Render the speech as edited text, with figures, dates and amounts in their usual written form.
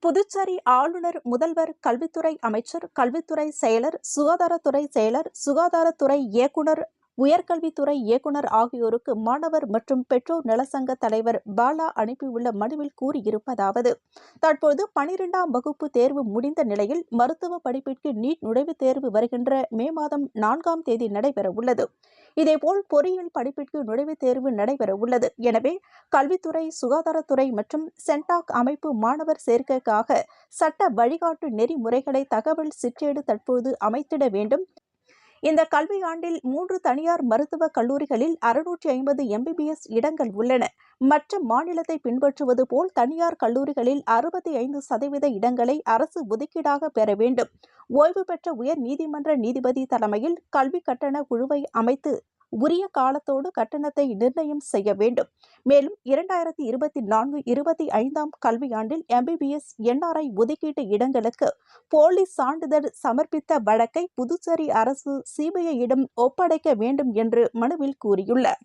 புதுச்சேரி ஆளுநர், முதல்வர், கல்வித்துறை அமைச்சர், கல்வித்துறை செயலர், சுகாதாரத்துறை செயலர், சுகாதாரத்துறை இயக்குநர், உயர்கல்வித்துறை இயக்குநர் ஆகியோருக்கு மாணவர் மற்றும் பெற்றோர் நலசங்க தலைவர் பாலா அனுப்பியுள்ள மனுவில் கூறியிருப்பதாவது: தற்போது 12ஆம் வகுப்பு தேர்வு முடிந்த நிலையில் மருத்துவ படிப்பிற்கு நீட் நுழைவுத் தேர்வு வருகின்ற மே மாதம் 4ஆம் தேதி நடைபெறவுள்ளது. இதேபோல் பொறியியல் படிப்பிற்கு நுழைவுத் தேர்வு நடைபெறவுள்ளது. எனவே கல்வித்துறை, சுகாதாரத்துறை மற்றும் சென்டாக் அமைப்பு மாணவர் சேர்க்கைக்காக சட்ட வழிகாட்டு நெறிமுறைகளை தகவல் சிற்றேடு தற்போது அமைத்திட வேண்டும். இந்த கல்வியாண்டில் 3 தனியார் மருத்துவக் கல்லூரிகளில் 650 எம்பிபிஎஸ் இடங்கள் உள்ளன. மற்ற மாநிலத்தை பின்பற்றுவது போல் தனியார் கல்லூரிகளில் 65% இடங்களை அரசு ஒதுக்கீடாக பெற வேண்டும். ஓய்வு பெற்ற உயர் நீதிமன்ற நீதிபதி தலைமையில் கல்வி கட்டண குழுவை அமைத்து உரிய காலத்தோடு கட்டணத்தை நிர்ணயம் செய்ய வேண்டும். மேலும் 2024-25ஆம் கல்வியாண்டில் எம்பிபிஎஸ், என்ஆர்ஐ ஒதுக்கீட்டு இடங்களுக்கு போலி சான்றிதழ் சமர்ப்பித்த வழக்கை புதுச்சேரி அரசு சிபிஐயிடம் ஒப்படைக்க வேண்டும் என்று மனுவில் கூறியுள்ளார்.